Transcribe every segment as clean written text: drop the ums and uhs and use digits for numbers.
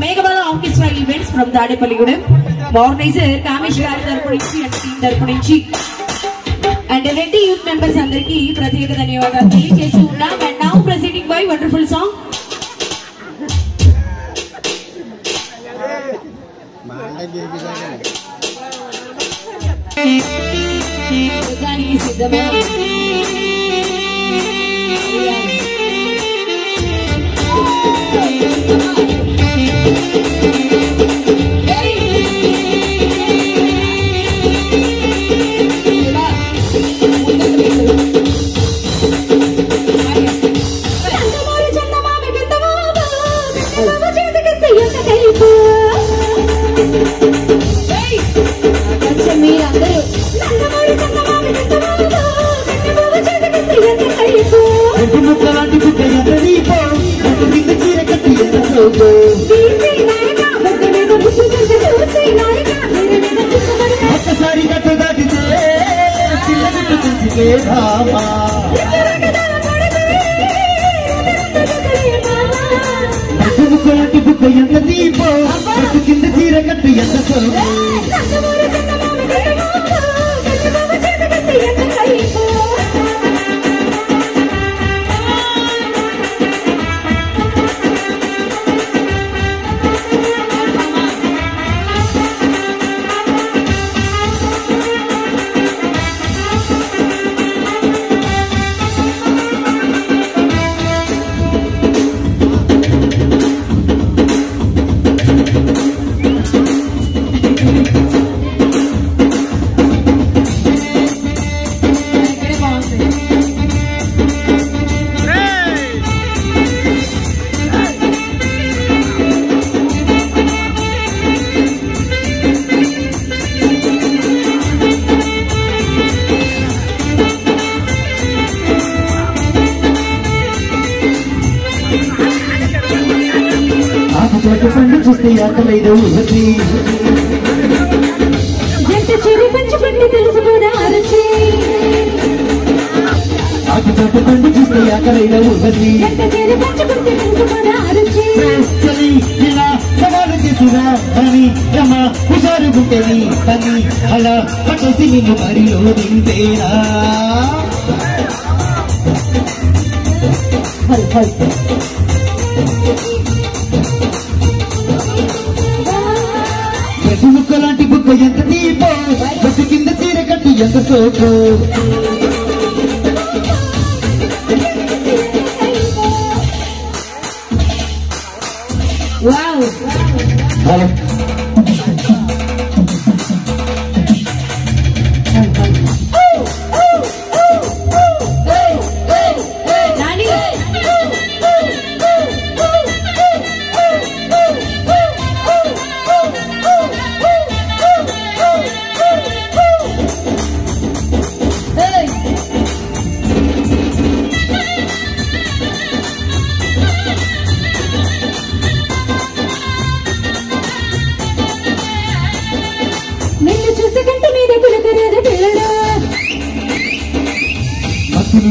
Megabala Orchestra Events from Tadepalligudem. Organizer Kamesh Garu tarpu nunchi and team tarpu nunchi and Reddy youth members andariki pratyeka ధన్యవాదాలు తెలియజేసి ఉన్నాం. And now presenting by wonderful song. దానికి సిద్ధమా ఒక్కసారి గట్టు దాటితే చిల్లగట్టు తెంచితే భామా ముక్కలాంటి బుక్క ఎంత దీపం గట్టు కింద చీర కట్టు ఎంత సోపు పండు చూస్తే ఆకలేదు ఊహసి జంట చెరి పంచుకుంటే తెలుసుకోదా రుచి ఆకుతోట పండు చూస్తే ఆకలేదు ఊహసి జంట చెరి పంచుకుంటే తెలుసుకోదా రుచి చలి ఇలా సవాలు చేసిరా అని రమ హుషారు గుంటేని అని అలా పట్టేసి నిన్ను బరిలో దింపేరా ప్రతి ముక్క లాంటి బుక్క ఎంత దీపం బస్సు కింద చీర కట్టు ఎంత సోపు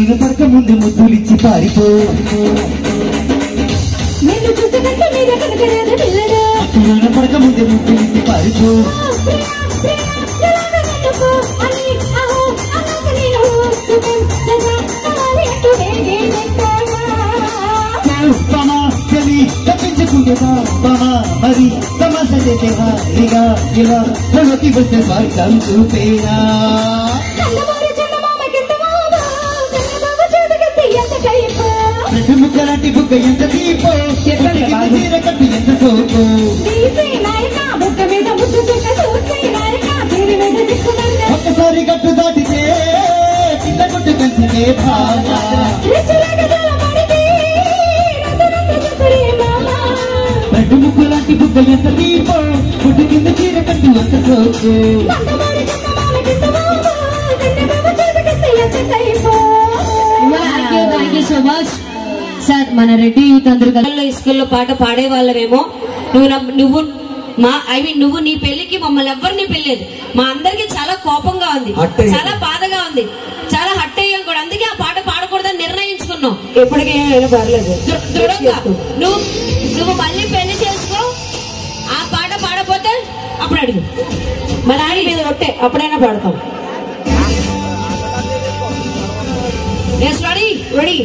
నేను పడక ముందు ముద్దులిచ్చి పారిపో నేను చూసుకుంటే మీద కనకరాదు పిల్లడా నేను పడక ముందు ముద్దులిచ్చి పారిపో తప్పించుకుంటేవా బామా మరి తమాషా చేసేవా ఇగా ఇలా ప్రగతి వస్తే మార్గం చూపేనా ముక్కలాంటి బుక్క ఎంత దీపో చీర కట్టు ఎంత సోపు ఒక్కసారి గట్టు దాటితే కింద కొట్టు కంచితే భామా రెండు ముక్కలాంటి బుక్క ఎంత దీపో కొట్టు కింద చీర కట్టు ఎంత సోపు Thank you so much. Sir మన రెడ్డి యూత్ అందరూ కదా స్కూల్లో పాట పాడే వాళ్ళమేమో నువ్వు మా నువ్వు నీ పెళ్లికి మమ్మల్ని ఎవరిని పెళ్ళలేదు మా అందరికి చాలా కోపంగా ఉంది చాలా బాధగా ఉంది చాలా హట్ అయ్యాం కూడా అందుకే ఆ పాట పాడకూడదని నిర్ణయించుకున్నాం ఎప్పటికైనా పర్లేదు దృఢంగా నువ్వు మళ్ళీ పెళ్లి చేసుకో అడుగు. మా డాడీ మీద కొట్టే అప్పుడైనా పాడతాం. రెడీ రెడీ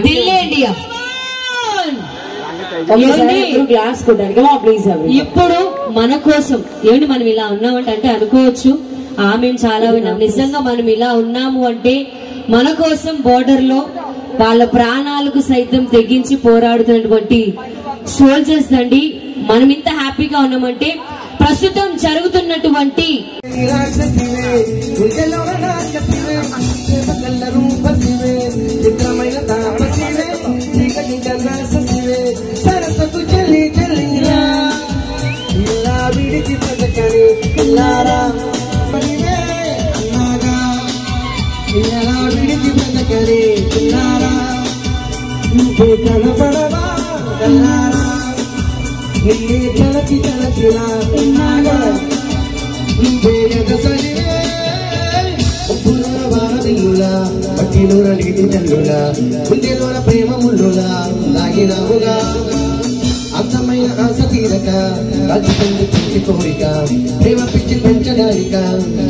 దిల్లే ఇండియా గ్లాస్ కొట్టడానికి ప్లీజ్. ఇప్పుడు మన కోసం ఏమిటి మనం ఇలా ఉన్నామంటే అంటే అనుకోవచ్చు మేము చాలా విన్నాం. నిజంగా మనం ఇలా ఉన్నాము అంటే మన కోసం బోర్డర్ లో వాళ్ళ ప్రాణాలకు సైతం తెగించి పోరాడుతున్నటువంటి సోల్జర్స్ అండి. మనం ఇంత హ్యాపీగా ఉన్నామంటే ప్రస్తుతం జరుగుతున్నటువంటి చలకి చలకిలా పట్టిలోన నీటి జల్లులా గుండెలోన ప్రేమ ముళ్ళులా లాగినావుగా అందమైన ఆశ తీరక రాజుకుంది పిచ్చి కోరిక ప్రేమ పిచ్చి పెంచడానిక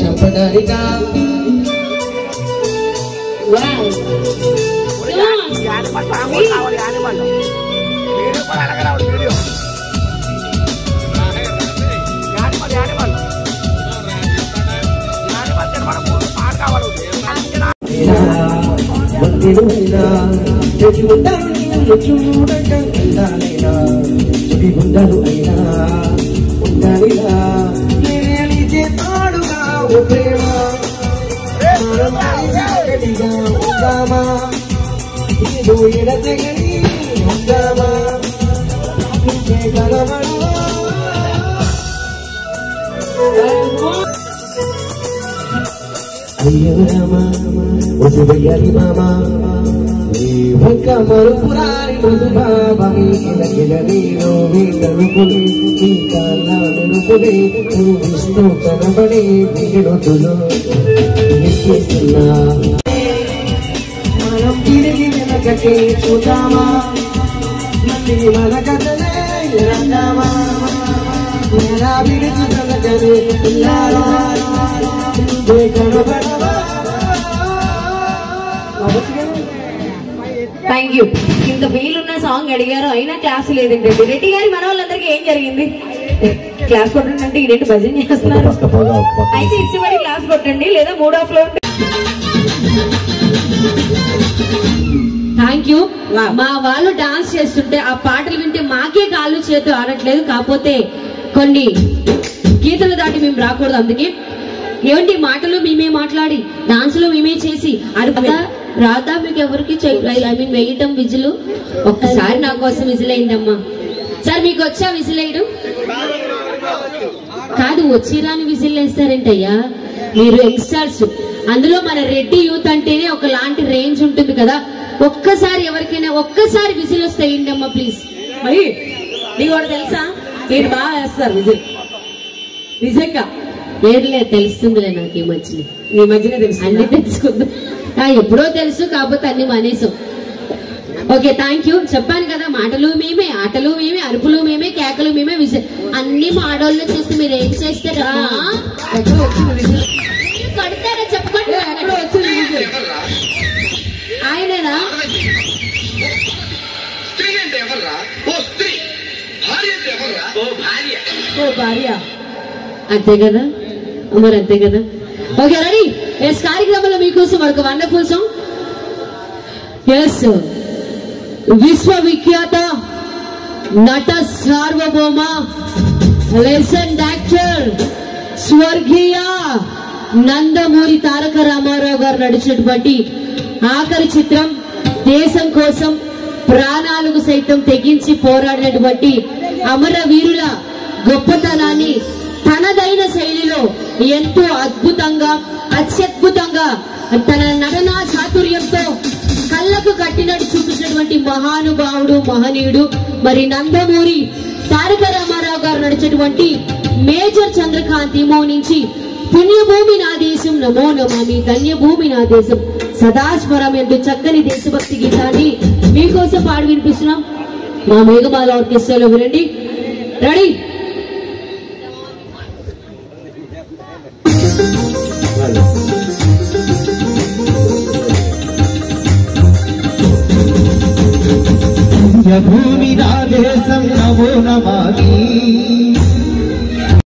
చంపడానిక చూడక ఉండాలినా చుడి గుండలు అయినా ఉండాలినా నేనే తాడుగా ప్రేమ ఉందామా ఏదో ఎడతెగని ఉందామా కలవడా అయ్యో రామా వసువయ్యాలి మామా ఒక్క మరుపురాని బాబాని కిలకిల నీలో వీటనుకుని ఈ కాళ్ళ వెనుకుని పూవిస్తూ కనబడి విడుతులు ఎక్కిస్తున్నా మనం తిరిగి వెనకకి చూద్దామా మళ్ళీ మన కథలే రాద్దామా ఎలా విడుచు కలగని పిల్లారా కనబడవా. Thank you. ఇంత వీలున్న సాంగ్ అడిగారు అయినా క్లాస్ లేదండి. రెడ్డి గారి మన వాళ్ళందరికీ ఏం జరిగింది? క్లాస్ కొట్టండి అంటే ఇదేంటి భజన చేస్తున్నారు? అయితే ఇష్టపడి క్లాస్ కొట్టండి లేదా మూడ్ ఆఫ్ లో. Thank you. మా వాళ్ళు డాన్స్ చేస్తుంటే ఆ పాటలు వింటే మాకే కాళ్ళు చేతులు ఆడట్లేదు. కాకపోతే కొన్ని గీతలు దాటి మేము రాకూడదు. అందుకే ఏమండి మాటలు మేమే మాట్లాడి డాన్సులు మేమే చేసి అడుగుతా రాదా మీకు ఎవరికి ఐ మీన్ వేయటం విజులు ఒక్కసారి నా కోసం విజిల్ అయిందమ్మా. సార్ మీకు వచ్చా విజిల్ వేయడం? కాదు వచ్చిరాని విజిల్ వేస్తారేంటయ్యా మీరు యంగ్స్టర్స్. అందులో మన రెడ్డి యూత్ అంటేనే ఒకలాంటి రేంజ్ ఉంటుంది కదా. ఒక్కసారి ఎవరికైనా ఒక్కసారి విజిల్ వస్తే వేయండమ్మా ప్లీజ్. మరి నీకు కూడా తెలుసా మీరు బాగా వేస్తారు విజిల్ నిజంగా. ఏర్లే తెలుస్తుందిలే నాకు ఈ మధ్యన. ఈ మధ్యన తెలుసు అన్ని తెలుసుకుందాం. ఎప్పుడో తెలుసు కాకపోతే అన్ని మానేసాం. Okay thank you. చెప్పాను కదా మాటలు మేమే ఆటలు మేమే అరుపులు మేమే కేకలు మేమే అన్ని మా ఆడవాళ్ళు చేస్తే మీరు ఏం చేస్తే కడతారా చెప్పండి. ఆయననా ఓ భార్య అంతే కదా మరి అంతే కదా. Okay ready. ఎస్ కార్యక్రమంలో మీకోసం ఒక వండర్ఫుల్ సాంగ్. ఎస్ విశ్వవిఖ్యాత నట సార్వభౌమ లెజెండ్ యాక్టర్ స్వర్గీయ నందమూరి తారక రామారావు గారు నడిచినటువంటి ఆఖరి చిత్రం దేశం కోసం ప్రాణాలకు సైతం తెగించి పోరాడినటువంటి అమరవీరుల గొప్పతనాన్ని తనదైన శైలిలో ఎంతో అద్భుతంగా అత్యద్భుతంగా తన నటనా చాతుర్యంతో కళ్ళకు కట్టినట్టు చూపించినటువంటి మహానుభావుడు మహనీయుడు మరి నందమూరి తారక రామారావు గారు నడిచేటువంటి మేజర్ చంద్రకాంత్ ఇమో నుంచి పుణ్యభూమి నా దేశం నమో నమామి ధన్యభూమి నా దేశం సదాస్మరం అంటూ చక్కని దేశభక్తి గీతాన్ని మీకోసం పాడి వినిపిస్తున్నాం. మా మేఘమాల ఆర్కెస్ట్రాలో వినండి. రెడీ భూమి నా దేశం నమో నమామి